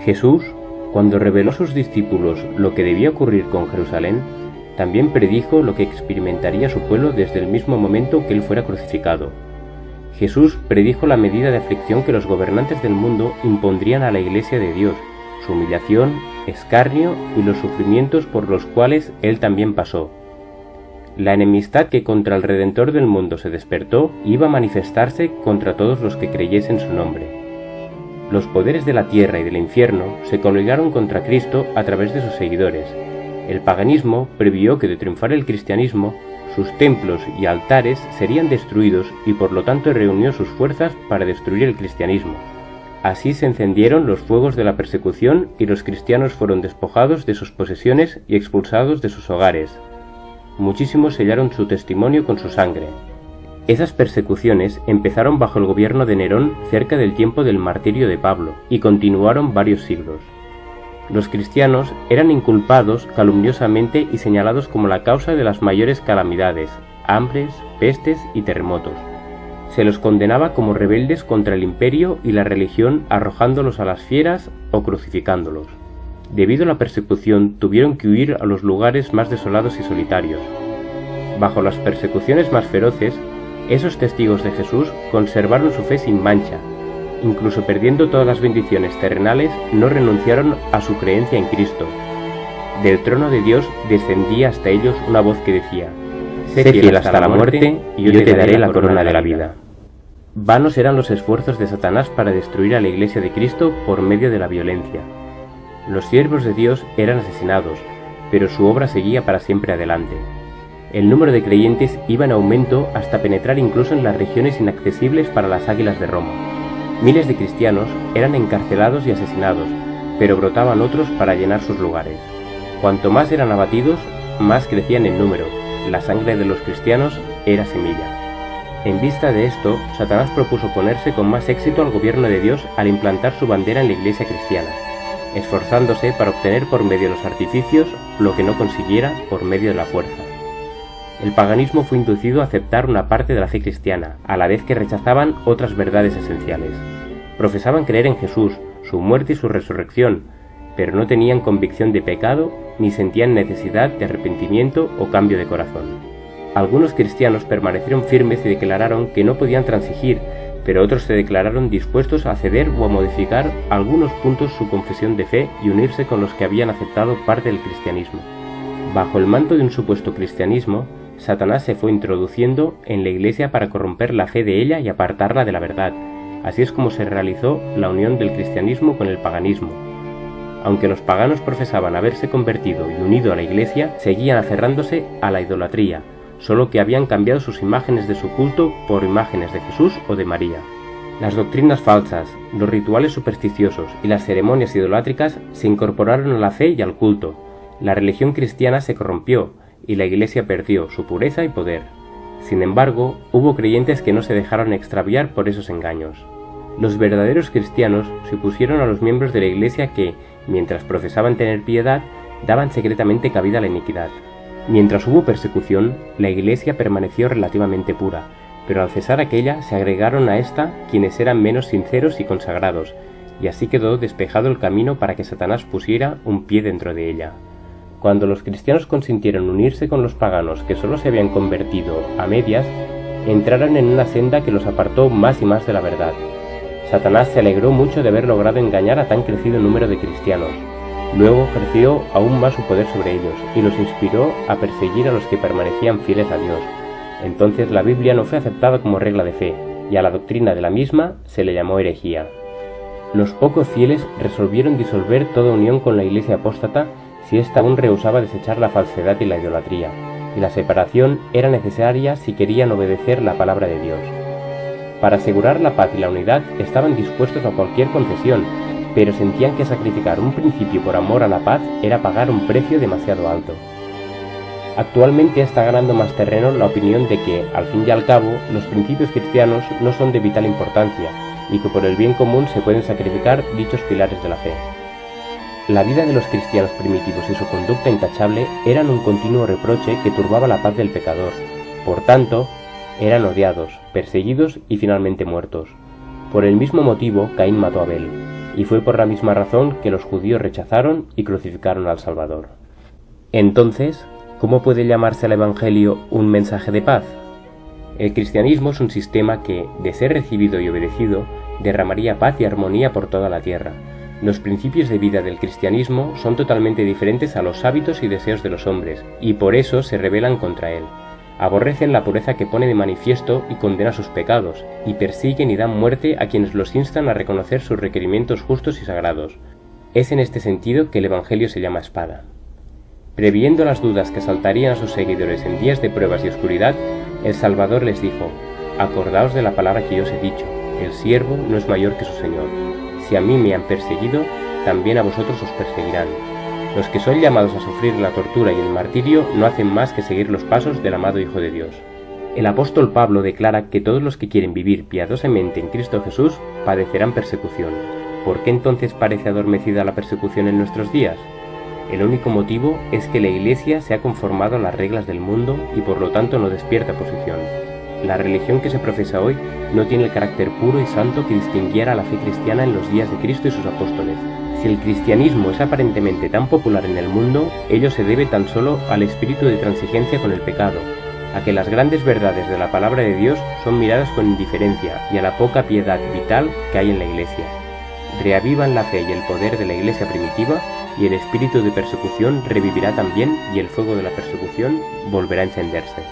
Jesús, cuando reveló a sus discípulos lo que debía ocurrir con Jerusalén, también predijo lo que experimentaría su pueblo desde el mismo momento que él fuera crucificado. Jesús predijo la medida de aflicción que los gobernantes del mundo impondrían a la Iglesia de Dios, su humillación, escarnio y los sufrimientos por los cuales él también pasó. La enemistad que contra el Redentor del mundo se despertó iba a manifestarse contra todos los que creyesen su nombre. Los poderes de la tierra y del infierno se congregaron contra Cristo a través de sus seguidores. El paganismo previó que de triunfar el cristianismo, sus templos y altares serían destruidos y por lo tanto reunió sus fuerzas para destruir el cristianismo. Así se encendieron los fuegos de la persecución y los cristianos fueron despojados de sus posesiones y expulsados de sus hogares. Muchísimos sellaron su testimonio con su sangre. Esas persecuciones empezaron bajo el gobierno de Nerón cerca del tiempo del martirio de Pablo y continuaron varios siglos. Los cristianos eran inculpados calumniosamente y señalados como la causa de las mayores calamidades, hambres, pestes y terremotos. Se los condenaba como rebeldes contra el imperio y la religión, arrojándolos a las fieras o crucificándolos. Debido a la persecución, tuvieron que huir a los lugares más desolados y solitarios. Bajo las persecuciones más feroces, esos testigos de Jesús conservaron su fe sin mancha. Incluso perdiendo todas las bendiciones terrenales, no renunciaron a su creencia en Cristo. Del trono de Dios descendía hasta ellos una voz que decía: «Sé fiel hasta la muerte, y yo te daré la corona de la vida». Vanos eran los esfuerzos de Satanás para destruir a la Iglesia de Cristo por medio de la violencia. Los siervos de Dios eran asesinados, pero su obra seguía para siempre adelante. El número de creyentes iba en aumento hasta penetrar incluso en las regiones inaccesibles para las águilas de Roma. Miles de cristianos eran encarcelados y asesinados, pero brotaban otros para llenar sus lugares. Cuanto más eran abatidos, más crecían en número. La sangre de los cristianos era semilla. En vista de esto, Satanás propuso oponerse con más éxito al gobierno de Dios al implantar su bandera en la iglesia cristiana, esforzándose para obtener por medio de los artificios lo que no consiguiera por medio de la fuerza. El paganismo fue inducido a aceptar una parte de la fe cristiana, a la vez que rechazaban otras verdades esenciales. Profesaban creer en Jesús, su muerte y su resurrección, pero no tenían convicción de pecado ni sentían necesidad de arrepentimiento o cambio de corazón. Algunos cristianos permanecieron firmes y declararon que no podían transigir, pero otros se declararon dispuestos a ceder o a modificar algunos puntos su confesión de fe y unirse con los que habían aceptado parte del cristianismo. Bajo el manto de un supuesto cristianismo, Satanás se fue introduciendo en la Iglesia para corromper la fe de ella y apartarla de la verdad. Así es como se realizó la unión del cristianismo con el paganismo. Aunque los paganos profesaban haberse convertido y unido a la Iglesia, seguían aferrándose a la idolatría, solo que habían cambiado sus imágenes de su culto por imágenes de Jesús o de María. Las doctrinas falsas, los rituales supersticiosos y las ceremonias idolátricas se incorporaron a la fe y al culto. La religión cristiana se corrompió y la Iglesia perdió su pureza y poder. Sin embargo, hubo creyentes que no se dejaron extraviar por esos engaños. Los verdaderos cristianos se opusieron a los miembros de la Iglesia que, mientras profesaban tener piedad, daban secretamente cabida a la iniquidad. Mientras hubo persecución, la Iglesia permaneció relativamente pura, pero al cesar aquella se agregaron a esta quienes eran menos sinceros y consagrados, y así quedó despejado el camino para que Satanás pusiera un pie dentro de ella. Cuando los cristianos consintieron unirse con los paganos que solo se habían convertido a medias, entraron en una senda que los apartó más y más de la verdad. Satanás se alegró mucho de haber logrado engañar a tan crecido número de cristianos. Luego ejerció aún más su poder sobre ellos y los inspiró a perseguir a los que permanecían fieles a Dios. Entonces la Biblia no fue aceptada como regla de fe, y a la doctrina de la misma se le llamó herejía. Los pocos fieles resolvieron disolver toda unión con la Iglesia apóstata si ésta aún rehusaba desechar la falsedad y la idolatría, y la separación era necesaria si querían obedecer la palabra de Dios. Para asegurar la paz y la unidad estaban dispuestos a cualquier concesión, pero sentían que sacrificar un principio por amor a la paz era pagar un precio demasiado alto. Actualmente está ganando más terreno la opinión de que, al fin y al cabo, los principios cristianos no son de vital importancia y que por el bien común se pueden sacrificar dichos pilares de la fe. La vida de los cristianos primitivos y su conducta intachable eran un continuo reproche que turbaba la paz del pecador. Por tanto, eran odiados, perseguidos y finalmente muertos. Por el mismo motivo, Caín mató a Abel, y fue por la misma razón que los judíos rechazaron y crucificaron al Salvador. Entonces, ¿cómo puede llamarse al Evangelio un mensaje de paz? El cristianismo es un sistema que, de ser recibido y obedecido, derramaría paz y armonía por toda la tierra. Los principios de vida del cristianismo son totalmente diferentes a los hábitos y deseos de los hombres, y por eso se rebelan contra él. Aborrecen la pureza que pone de manifiesto y condena sus pecados, y persiguen y dan muerte a quienes los instan a reconocer sus requerimientos justos y sagrados. Es en este sentido que el Evangelio se llama espada. Previendo las dudas que asaltarían a sus seguidores en días de pruebas y oscuridad, el Salvador les dijo: «Acordaos de la palabra que yo os he dicho, el siervo no es mayor que su Señor. Si a mí me han perseguido, también a vosotros os perseguirán». Los que son llamados a sufrir la tortura y el martirio no hacen más que seguir los pasos del amado Hijo de Dios. El apóstol Pablo declara que todos los que quieren vivir piadosamente en Cristo Jesús padecerán persecución. ¿Por qué entonces parece adormecida la persecución en nuestros días? El único motivo es que la Iglesia se ha conformado a las reglas del mundo y por lo tanto no despierta oposición. La religión que se profesa hoy no tiene el carácter puro y santo que distinguiera a la fe cristiana en los días de Cristo y sus apóstoles. Si el cristianismo es aparentemente tan popular en el mundo, ello se debe tan solo al espíritu de transigencia con el pecado, a que las grandes verdades de la palabra de Dios son miradas con indiferencia y a la poca piedad vital que hay en la Iglesia. Reavivan la fe y el poder de la Iglesia primitiva, y el espíritu de persecución revivirá también y el fuego de la persecución volverá a encenderse.